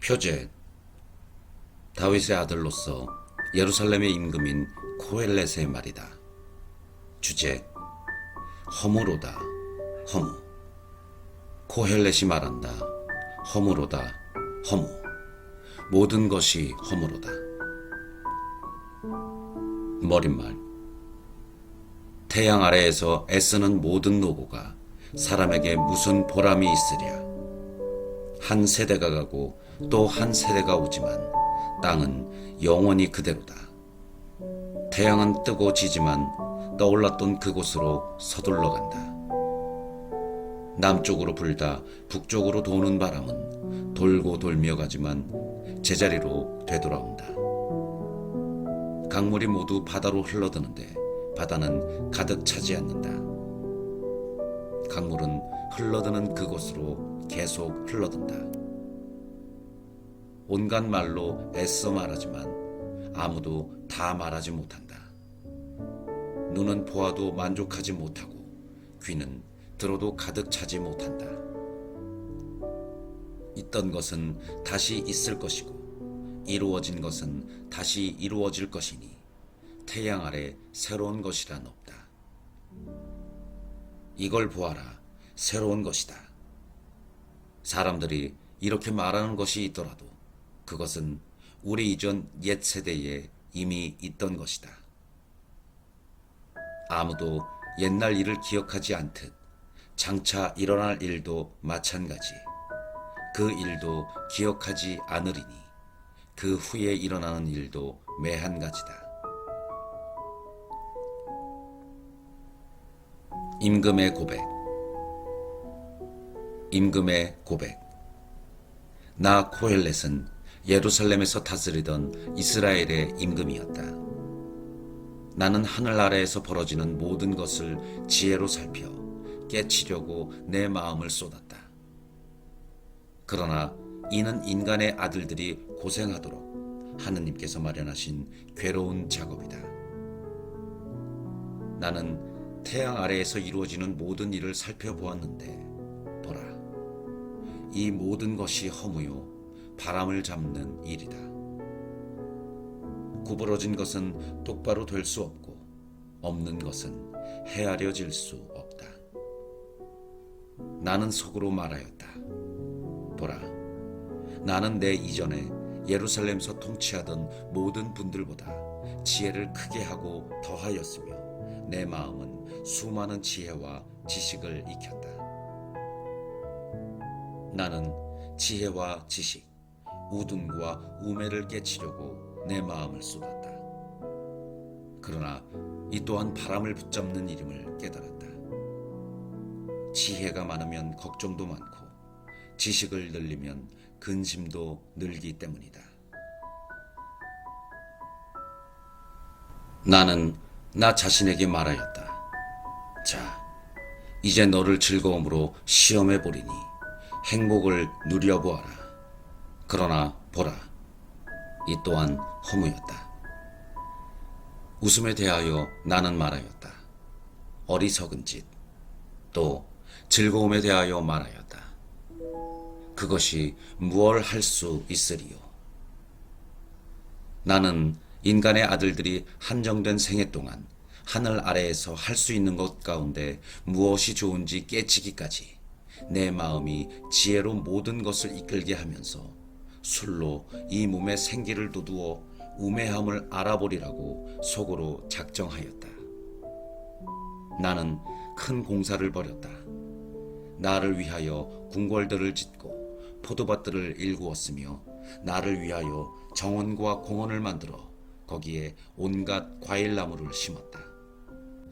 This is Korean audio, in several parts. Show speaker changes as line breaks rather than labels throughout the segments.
표제 다윗의 아들로서 예루살렘의 임금인 코헬렛의 말이다. 주제 허무로다. 허무. 코헬렛이 말한다. 허무로다. 허무. 모든 것이 허무로다. 머릿말. 태양 아래에서 애쓰는 모든 노고가 사람에게 무슨 보람이 있으랴. 한 세대가 가고 또 한 세대가 오지만 땅은 영원히 그대로다. 태양은 뜨고 지지만 떠올랐던 그곳으로 서둘러 간다. 남쪽으로 불다 북쪽으로 도는 바람은 돌고 돌며 가지만 제자리로 되돌아온다. 강물이 모두 바다로 흘러드는데 바다는 가득 차지 않는다. 강물은 흘러드는 그곳으로 계속 흘러든다. 온갖 말로 애써 말하지만 아무도 다 말하지 못한다. 눈은 보아도 만족하지 못하고 귀는 들어도 가득 차지 못한다. 있던 것은 다시 있을 것이고 이루어진 것은 다시 이루어질 것이니 태양 아래 새로운 것이란 없다. 이걸 보아라, 새로운 것이다. 사람들이 이렇게 말하는 것이 있더라도 그것은 우리 이전 옛 세대에 이미 있던 것이다. 아무도 옛날 일을 기억하지 않듯 장차 일어날 일도 마찬가지. 그 일도 기억하지 않으리니 그 후에 일어나는 일도 매한가지다. 임금의 고백. 임금의 고백. 나 코헬렛은 예루살렘에서 다스리던 이스라엘의 임금이었다. 나는 하늘 아래에서 벌어지는 모든 것을 지혜로 살펴 깨치려고 내 마음을 쏟았다. 그러나 이는 인간의 아들들이 고생하도록 하느님께서 마련하신 괴로운 작업이다. 나는 태양 아래에서 이루어지는 모든 일을 살펴보았는데 보라, 이 모든 것이 허무요 바람을 잡는 일이다. 구부러진 것은 똑바로 될 수 없고 없는 것은 헤아려질 수 없다. 나는 속으로 말하였다. 보라, 나는 내 이전에 예루살렘에서 통치하던 모든 분들보다 지혜를 크게 하고 더하였으며 내 마음은 수많은 지혜와 지식을 익혔다. 나는 지혜와 지식, 우둔과 우매를 깨치려고 내 마음을 쏟았다. 그러나 이 또한 바람을 붙잡는 일임을 깨달았다. 지혜가 많으면 걱정도 많고 지식을 늘리면 근심도 늘기 때문이다. 나는 나 자신에게 말하였다. 자, 이제 너를 즐거움으로 시험해 보리니 행복을 누려보아라. 그러나 보라, 이 또한 허무였다. 웃음에 대하여 나는 말하였다. 어리석은 짓. 또 즐거움에 대하여 말하였다. 그것이 무얼 할 수 있으리요. 나는 인간의 아들들이 한정된 생애 동안 하늘 아래에서 할 수 있는 것 가운데 무엇이 좋은지 깨치기까지 내 마음이 지혜로 모든 것을 이끌게 하면서 술로 이 몸에 생기를 돋우어 우매함을 알아보리라고 속으로 작정하였다. 나는 큰 공사를 벌였다. 나를 위하여 궁궐들을 짓고 포도밭들을 일구었으며 나를 위하여 정원과 공원을 만들어 거기에 온갖 과일나무를 심었다.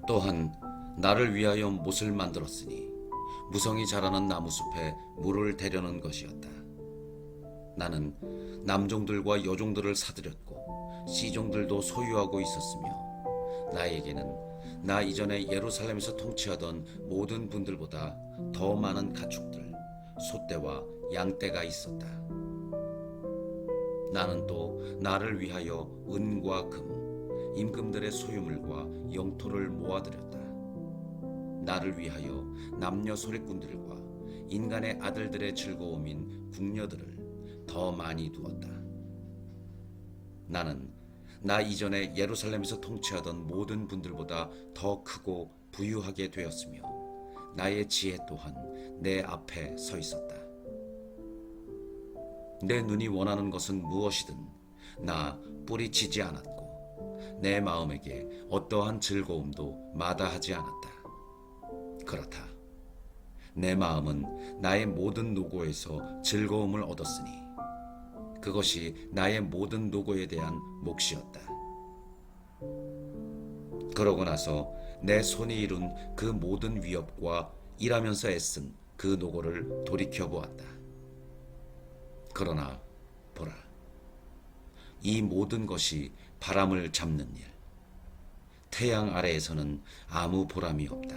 또한 나를 위하여 못을 만들었으니 무성이 자라는 나무숲에 물을 대려는 것이었다. 나는 남종들과 여종들을 사들였고 시종들도 소유하고 있었으며 나에게는 나 이전에 예루살렘에서 통치하던 모든 분들보다 더 많은 가축들, 소떼와 양떼가 있었다. 나는 또 나를 위하여 은과 금, 임금들의 소유물과 영토를 모아들였다. 나를 위하여 남녀 소리꾼들과 인간의 아들들의 즐거움인 궁녀들을 더 많이 두었다. 나는 나 이전에 예루살렘에서 통치하던 모든 분들보다 더 크고 부유하게 되었으며 나의 지혜 또한 내 앞에 서 있었다. 내 눈이 원하는 것은 무엇이든 나 뿌리치지 않았고 내 마음에게 어떠한 즐거움도 마다하지 않았다. 그렇다. 내 마음은 나의 모든 노고에서 즐거움을 얻었으니 그것이 나의 모든 노고에 대한 몫이었다. 그러고 나서 내 손이 이룬 그 모든 위협과 일하면서 애쓴 그 노고를 돌이켜보았다. 그러나 보라, 이 모든 것이 바람을 잡는 일, 태양 아래에서는 아무 보람이 없다.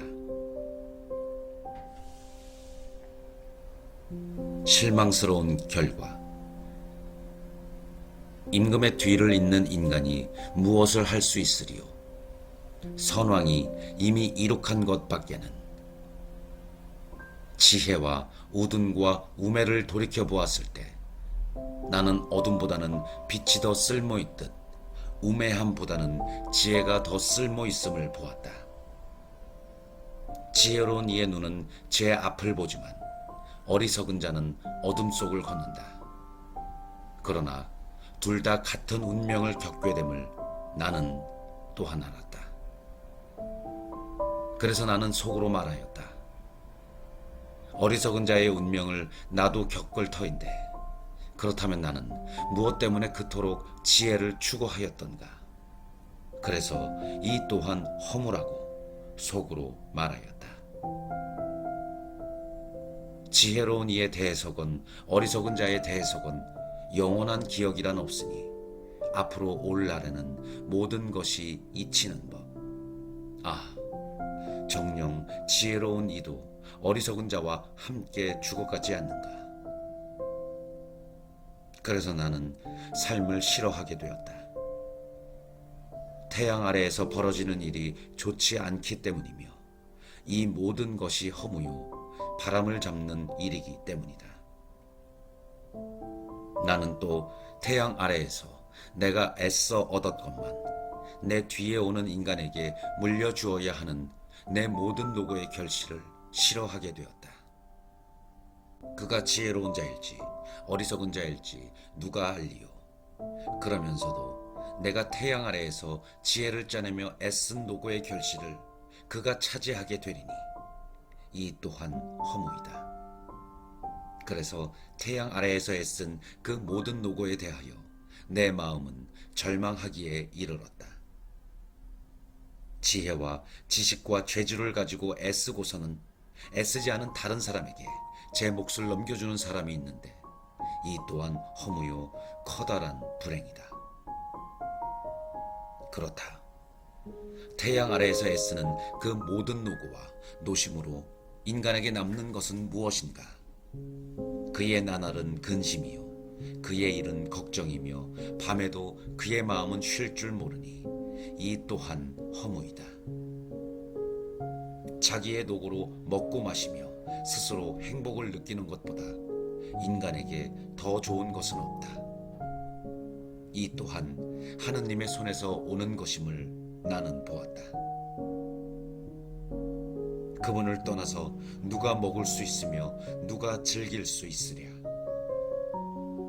실망스러운 결과. 임금의 뒤를 잇는 인간이 무엇을 할 수 있으리요? 선왕이 이미 이룩한 것밖에는. 지혜와 우둔과 우매를 돌이켜보았을 때 나는 어둠보다는 빛이 더 쓸모있듯 우매함보다는 지혜가 더 쓸모있음을 보았다. 지혜로운 이의 눈은 제 앞을 보지만 어리석은 자는 어둠 속을 걷는다. 그러나 둘 다 같은 운명을 겪게 됨을 나는 또한 알았다. 그래서 나는 속으로 말하였다. 어리석은 자의 운명을 나도 겪을 터인데 그렇다면 나는 무엇 때문에 그토록 지혜를 추구하였던가. 그래서 이 또한 허무라고 속으로 말하였다. 지혜로운 이의 대해석은 어리석은 자의 대해석은 영원한 기억이란 없으니 앞으로 올 날에는 모든 것이 잊히는 법. 아, 정녕 지혜로운 이도 어리석은 자와 함께 죽어가지 않는가. 그래서 나는 삶을 싫어하게 되었다. 태양 아래에서 벌어지는 일이 좋지 않기 때문이며 이 모든 것이 허무요 바람을 잡는 일이기 때문이다. 나는 또 태양 아래에서 내가 애써 얻었건만 내 뒤에 오는 인간에게 물려주어야 하는 내 모든 노고의 결실을 싫어하게 되었다. 그가 지혜로운 자일지 어리석은 자일지 누가 알리요. 그러면서도 내가 태양 아래에서 지혜를 짜내며 애쓴 노고의 결실을 그가 차지하게 되리니 이 또한 허무이다. 그래서 태양 아래에서 애쓴 그 모든 노고에 대하여 내 마음은 절망하기에 이르렀다. 지혜와 지식과 죄주를 가지고 애쓰고서는 애쓰지 않은 다른 사람에게 제 몫을 넘겨주는 사람이 있는데 이 또한 허무요 커다란 불행이다. 그렇다. 태양 아래에서 애쓰는 그 모든 노고와 노심으로 인간에게 남는 것은 무엇인가? 그의 나날은 근심이요 그의 일은 걱정이며 밤에도 그의 마음은 쉴 줄 모르니 이 또한 허무이다. 자기의 노고로 먹고 마시며 스스로 행복을 느끼는 것보다 인간에게 더 좋은 것은 없다. 이 또한 하느님의 손에서 오는 것임을 나는 보았다. 그분을 떠나서 누가 먹을 수 있으며 누가 즐길 수 있으랴.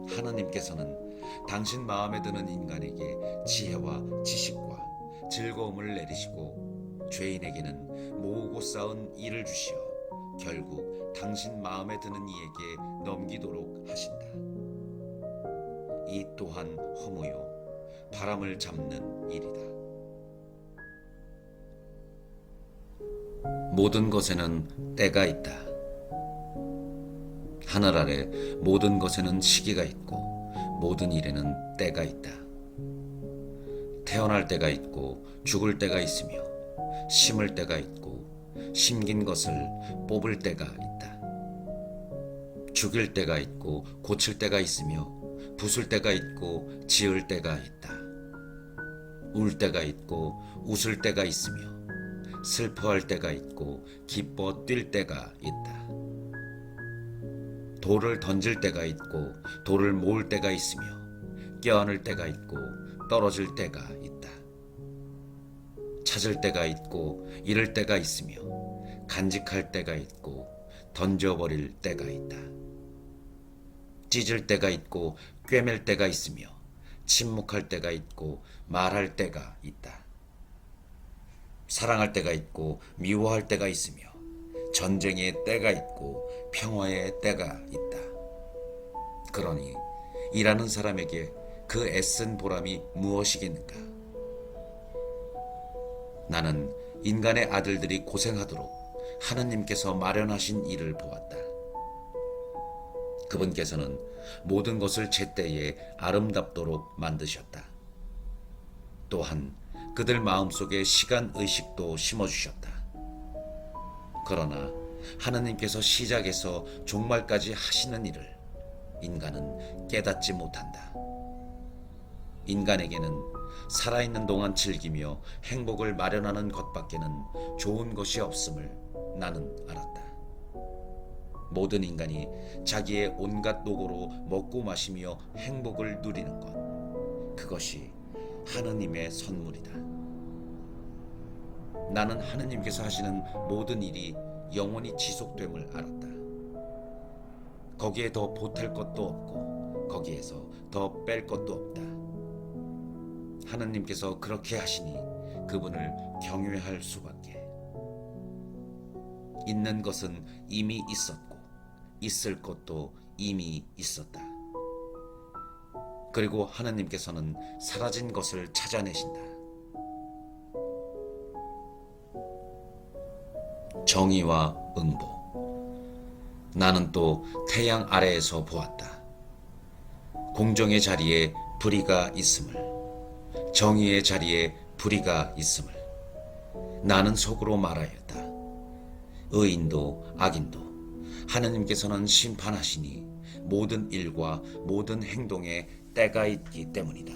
하느님께서는 당신 마음에 드는 인간에게 지혜와 지식과 즐거움을 내리시고 죄인에게는 모으고 쌓은 일을 주시어 결국 당신 마음에 드는 이에게 넘기도록 하신다. 이 또한 허무요 바람을 잡는 일이다. 모든 것에는 때가 있다. 하늘 아래 모든 것에는 시기가 있고 모든 일에는 때가 있다. 태어날 때가 있고 죽을 때가 있으며 심을 때가 있고 심긴 것을 뽑을 때가 있다. 죽일 때가 있고 고칠 때가 있으며 부술 때가 있고 지을 때가 있다. 울 때가 있고 웃을 때가 있으며 슬퍼할 때가 있고 기뻐 뛸 때가 있다. 돌을 던질 때가 있고 돌을 모을 때가 있으며 껴안을 때가 있고 떨어질 때가 있다. 찾을 때가 있고 잃을 때가 있으며 간직할 때가 있고 던져버릴 때가 있다. 찢을 때가 있고 꿰맬 때가 있으며 침묵할 때가 있고 말할 때가 있다. 사랑할 때가 있고 미워할 때가 있으며 전쟁의 때가 있고 평화의 때가 있다. 그러니 일하는 사람에게 그 애쓴 보람이 무엇이겠는가? 나는 인간의 아들들이 고생하도록 하느님께서 마련하신 일을 보았다. 그분께서는 모든 것을 제때에 아름답도록 만드셨다. 또한 그들 마음속에 시간 의식도 심어주셨다. 그러나 하느님께서 시작에서 종말까지 하시는 일을 인간은 깨닫지 못한다. 인간에게는 살아있는 동안 즐기며 행복을 마련하는 것밖에는 좋은 것이 없음을 나는 알았다. 모든 인간이 자기의 온갖 노고로 먹고 마시며 행복을 누리는 것, 그것이 하느님의 선물이다. 나는 하느님께서 하시는 모든 일이 영원히 지속됨을 알았다. 거기에 더 보탤 것도 없고 거기에서 더 뺄 것도 없다. 하느님께서 그렇게 하시니 그분을 경외할 수밖에. 있는 것은 이미 있었고 있을 것도 이미 있었다. 그리고 하느님께서는 사라진 것을 찾아내신다. 정의와 응보. 나는 또 태양 아래에서 보았다. 공정의 자리에 불의가 있음을, 정의의 자리에 불의가 있음을 나는 속으로 말하였다. 의인도 악인도 하느님께서는 심판하시니 모든 일과 모든 행동에 때가 있기 때문이다.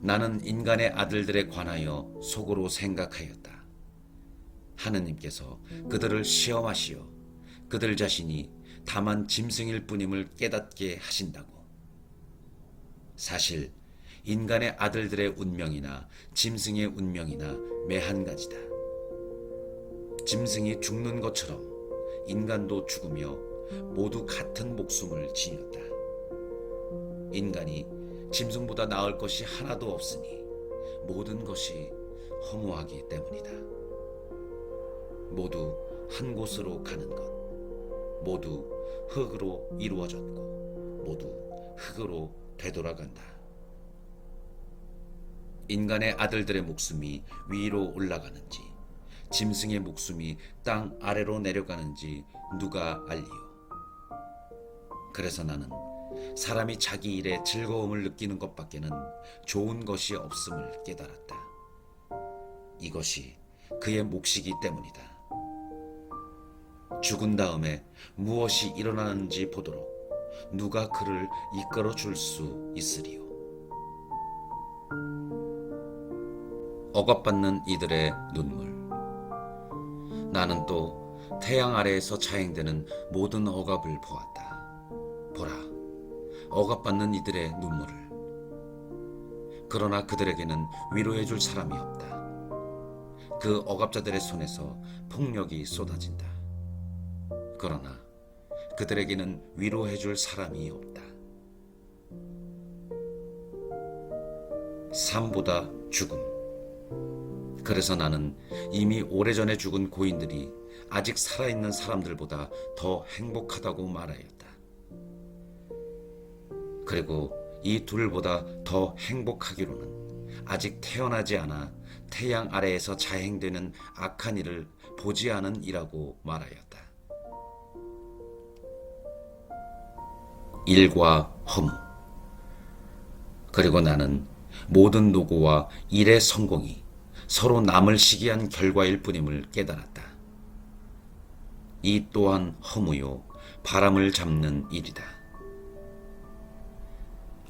나는 인간의 아들들에 관하여 속으로 생각하였다. 하느님께서 그들을 시험하시어 그들 자신이 다만 짐승일 뿐임을 깨닫게 하신다고. 사실 인간의 아들들의 운명이나 짐승의 운명이나 매한 가지다. 짐승이 죽는 것처럼 인간도 죽으며 모두 같은 목숨을 지녔다. 인간이 짐승보다 나을 것이 하나도 없으니 모든 것이 허무하기 때문이다. 모두 한 곳으로 가는 것, 모두 흙으로 이루어졌고 모두 흙으로 되돌아간다. 인간의 아들들의 목숨이 위로 올라가는지 짐승의 목숨이 땅 아래로 내려가는지 누가 알리요? 그래서 나는 사람이 자기 일에 즐거움을 느끼는 것밖에는 좋은 것이 없음을 깨달았다. 이것이 그의 몫이기 때문이다. 죽은 다음에 무엇이 일어나는지 보도록 누가 그를 이끌어 줄 수 있으리요? 억압받는 이들의 눈물. 나는 또 태양 아래에서 자행되는 모든 억압을 보았다. 보라, 억압받는 이들의 눈물을. 그러나 그들에게는 위로해 줄 사람이 없다. 그 억압자들의 손에서 폭력이 쏟아진다. 그러나 그들에게는 위로해 줄 사람이 없다. 삶보다 죽음. 그래서 나는 이미 오래전에 죽은 고인들이 아직 살아있는 사람들보다 더 행복하다고 말하였다. 그리고 이 둘보다 더 행복하기로는 아직 태어나지 않아 태양 아래에서 자행되는 악한 일을 보지 않은 이라고 말하였다. 일과 허무. 그리고 나는 모든 노고와 일의 성공이 서로 남을 시기한 결과일 뿐임을 깨달았다. 이 또한 허무요 바람을 잡는 일이다.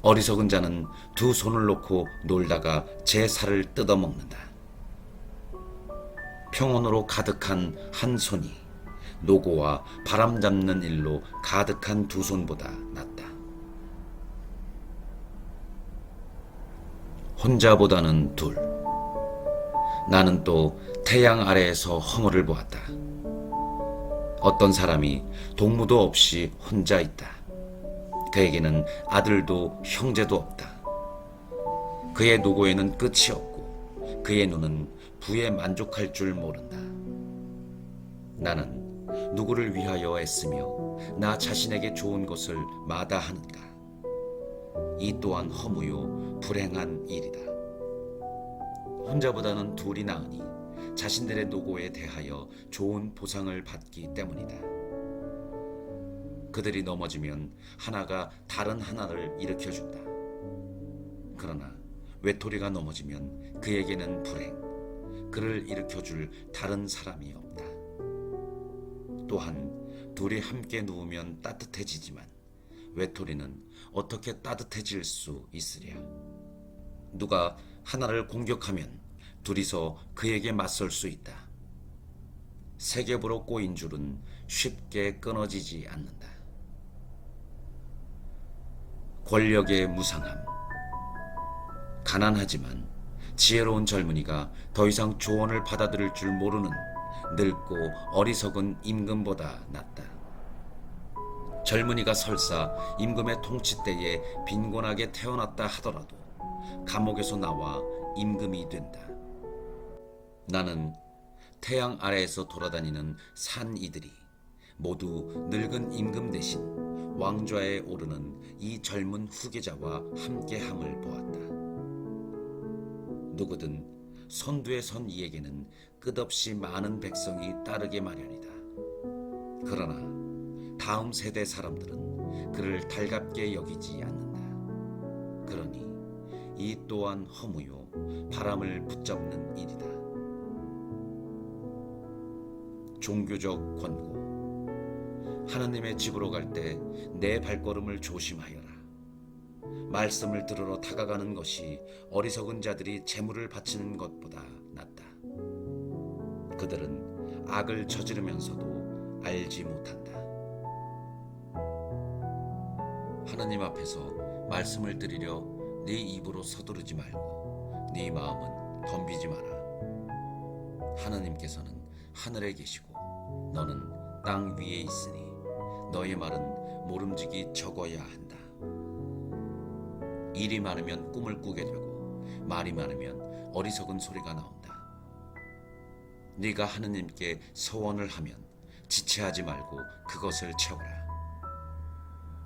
어리석은 자는 두 손을 놓고 놀다가 제 살을 뜯어먹는다. 평온으로 가득한 한 손이 노고와 바람 잡는 일로 가득한 두 손보다 낫다. 혼자보다는 둘. 나는 또 태양 아래에서 허물을 보았다. 어떤 사람이 동무도 없이 혼자 있다. 그에게는 아들도 형제도 없다. 그의 노고에는 끝이 없고 그의 눈은 부에 만족할 줄 모른다. 나는 누구를 위하여 애쓰며 나 자신에게 좋은 것을 마다하는가. 이 또한 허무요 불행한 일이다. 혼자보다는 둘이 나으니 자신들의 노고에 대하여 좋은 보상을 받기 때문이다. 그들이 넘어지면 하나가 다른 하나를 일으켜준다. 그러나 외톨이가 넘어지면 그에게는 불행, 그를 일으켜줄 다른 사람이 없다. 또한 둘이 함께 누우면 따뜻해지지만 외톨이는 어떻게 따뜻해질 수 있으랴. 누가 하나를 공격하면 둘이서 그에게 맞설 수 있다. 세 겹으로 꼬인 줄은 쉽게 끊어지지 않는다. 권력의 무상함. 가난하지만 지혜로운 젊은이가 더 이상 조언을 받아들일 줄 모르는 늙고 어리석은 임금보다 낫다. 젊은이가 설사 임금의 통치 때에 빈곤하게 태어났다 하더라도 감옥에서 나와 임금이 된다. 나는 태양 아래에서 돌아다니는 산 이들이 모두 늙은 임금 대신 왕좌에 오르는 이 젊은 후계자와 함께함을 보았다. 누구든 선두에 선 이에게는 끝없이 많은 백성이 따르게 마련이다. 그러나 다음 세대 사람들은 그를 달갑게 여기지 않는다. 그러니 이 또한 허무요 바람을 붙잡는 일이다. 종교적 권고. 하나님의 집으로 갈 때 내 발걸음을 조심하여라. 말씀을 들으러 다가가는 것이 어리석은 자들이 재물을 바치는 것보다 낫다. 그들은 악을 저지르면서도 알지 못한다. 하나님 앞에서 말씀을 드리려 네 입으로 서두르지 말고 네 마음은 덤비지 마라. 하나님께서는 하늘에 계시고 너는 땅 위에 있으니 너의 말은 모름지기 적어야 한다. 일이 많으면 꿈을 꾸게 되고 말이 많으면 어리석은 소리가 나온다. 네가 하느님께 서원을 하면 지체하지 말고 그것을 채워라.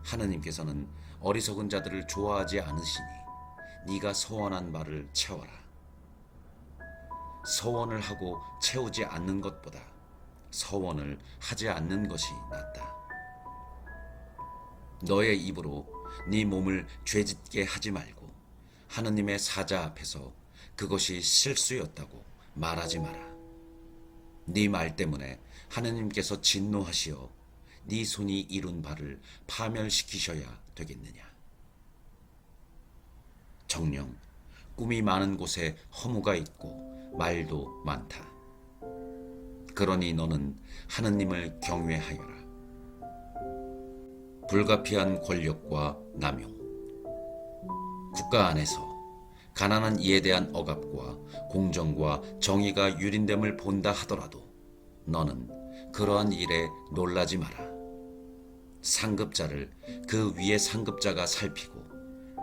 하느님께서는 어리석은 자들을 좋아하지 않으시니 네가 서원한 바를 채워라. 서원을 하고 채우지 않는 것보다 서원을 하지 않는 것이 낫다. 너의 입으로 네 몸을 죄짓게 하지 말고 하느님의 사자 앞에서 그것이 실수였다고 말하지 마라. 네 말 때문에 하느님께서 진노하시어 네 손이 이룬 바를 파멸시키셔야 되겠느냐. 정녕 꿈이 많은 곳에 허무가 있고 말도 많다. 그러니 너는 하느님을 경외하여라. 불가피한 권력과 남용. 국가 안에서 가난한 이에 대한 억압과 공정과 정의가 유린됨을 본다 하더라도 너는 그러한 일에 놀라지 마라. 상급자를 그 위에 상급자가 살피고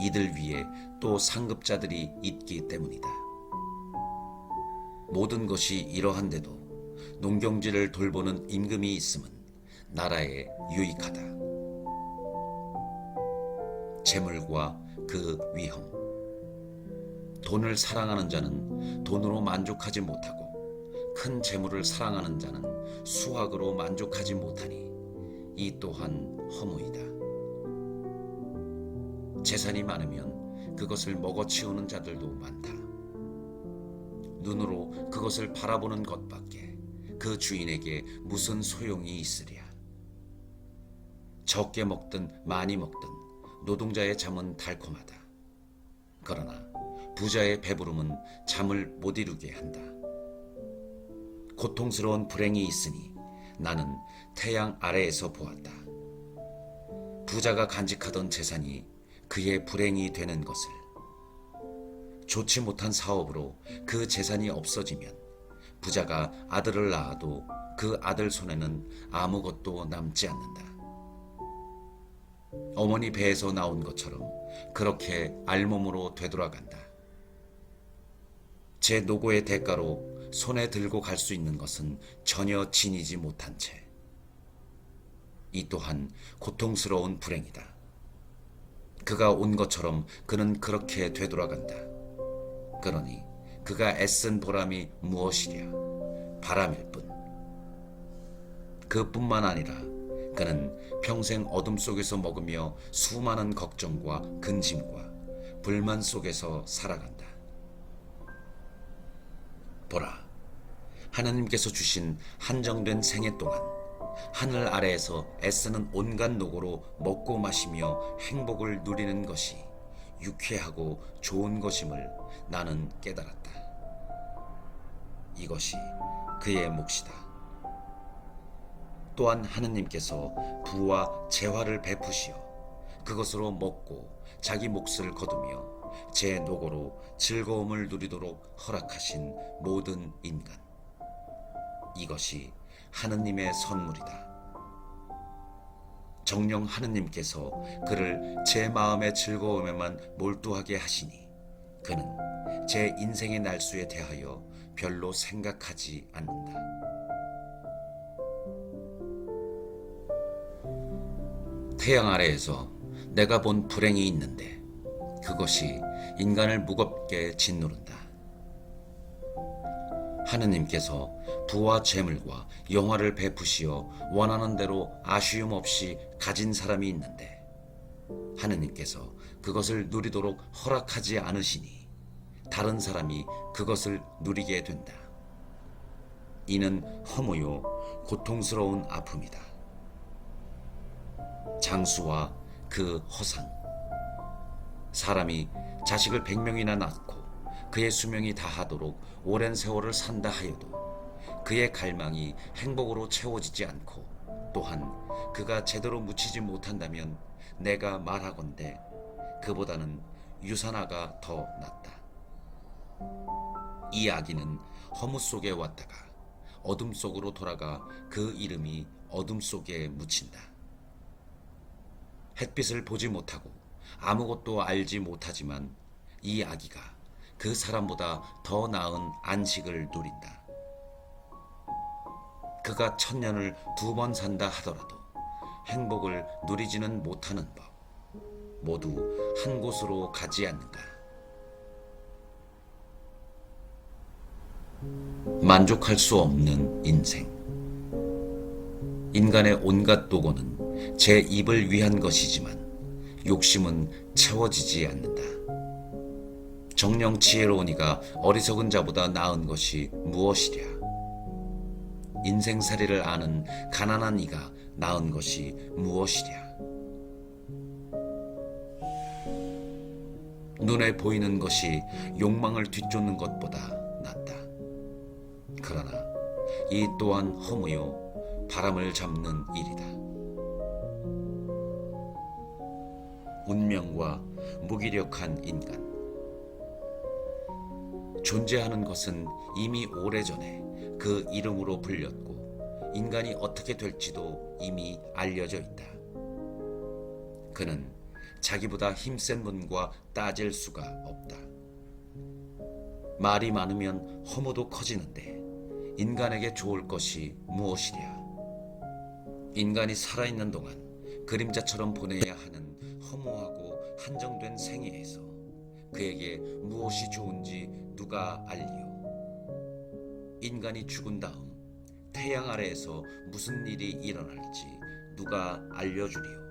이들 위에 또 상급자들이 있기 때문이다. 모든 것이 이러한데도 농경지를 돌보는 임금이 있음은 나라에 유익하다. 재물과 그 위험. 돈을 사랑하는 자는 돈으로 만족하지 못하고 큰 재물을 사랑하는 자는 수확으로 만족하지 못하니 이 또한 허무이다. 재산이 많으면 그것을 먹어치우는 자들도 많다. 눈으로 그것을 바라보는 것밖에 그 주인에게 무슨 소용이 있으랴. 적게 먹든 많이 먹든 노동자의 잠은 달콤하다. 그러나 부자의 배부름은 잠을 못 이루게 한다. 고통스러운 불행이 있으니 나는 태양 아래에서 보았다. 부자가 간직하던 재산이 그의 불행이 되는 것을. 좋지 못한 사업으로 그 재산이 없어지면 부자가 아들을 낳아도 그 아들 손에는 아무것도 남지 않는다. 어머니 배에서 나온 것처럼 그렇게 알몸으로 되돌아간다. 제 노고의 대가로 손에 들고 갈 수 있는 것은 전혀 지니지 못한 채. 이 또한 고통스러운 불행이다. 그가 온 것처럼 그는 그렇게 되돌아간다. 그러니 그가 애쓴 보람이 무엇이랴? 바람일 뿐. 그뿐만 아니라 그는 평생 어둠 속에서 먹으며 수많은 걱정과 근심과 불만 속에서 살아간다. 보라, 하나님께서 주신 한정된 생애 동안 하늘 아래에서 애쓰는 온갖 노고로 먹고 마시며 행복을 누리는 것이 유쾌하고 좋은 것임을 나는 깨달았다. 이것이 그의 몫이다. 또한 하느님께서 부와 재화를 베푸시어 그것으로 먹고 자기 몫을 거두며 제 노고로 즐거움을 누리도록 허락하신 모든 인간. 이것이 하느님의 선물이다. 정녕 하느님께서 그를 제 마음의 즐거움에만 몰두하게 하시니 그는 제 인생의 날수에 대하여 별로 생각하지 않는다. 태양 아래에서 내가 본 불행이 있는데 그것이 인간을 무겁게 짓누른다. 하느님께서 부와 재물과 영화를 베푸시어 원하는 대로 아쉬움 없이 가진 사람이 있는데 하느님께서 그것을 누리도록 허락하지 않으시니 다른 사람이 그것을 누리게 된다. 이는 허무요 고통스러운 아픔이다. 장수와 그 허상. 사람이 자식을 100명이나 낳고 그의 수명이 다하도록 오랜 세월을 산다 하여도 그의 갈망이 행복으로 채워지지 않고 또한 그가 제대로 묻히지 못한다면 내가 말하건대 그보다는 유산화가 더 낫다. 이 아기는 허무 속에 왔다가 어둠 속으로 돌아가 그 이름이 어둠 속에 묻힌다. 햇빛을 보지 못하고 아무것도 알지 못하지만 이 아기가 그 사람보다 더 나은 안식을 누린다. 그가 1000년을 2번 산다 하더라도 행복을 누리지는 못하는 법. 모두 한 곳으로 가지 않는가. 만족할 수 없는 인생. 인간의 온갖 노고는 제 입을 위한 것이지만 욕심은 채워지지 않는다. 정령 지혜로운 이가 어리석은 자보다 나은 것이 무엇이랴? 인생살이를 아는 가난한 이가 나은 것이 무엇이랴? 눈에 보이는 것이 욕망을 뒤쫓는 것보다 낫다. 그러나 이 또한 허무요 바람을 잡는 일이다. 운명과 무기력한 인간. 존재하는 것은 이미 오래전에 그 이름으로 불렸고 인간이 어떻게 될지도 이미 알려져 있다. 그는 자기보다 힘센 분과 따질 수가 없다. 말이 많으면 허무도 커지는데 인간에게 좋을 것이 무엇이랴? 인간이 살아있는 동안 그림자처럼 보내야 하는 허무하고 한정된 생애에서 그에게 무엇이 좋은지 누가 알리요? 인간이 죽은 다음 태양 아래에서 무슨 일이 일어날지 누가 알려주리요?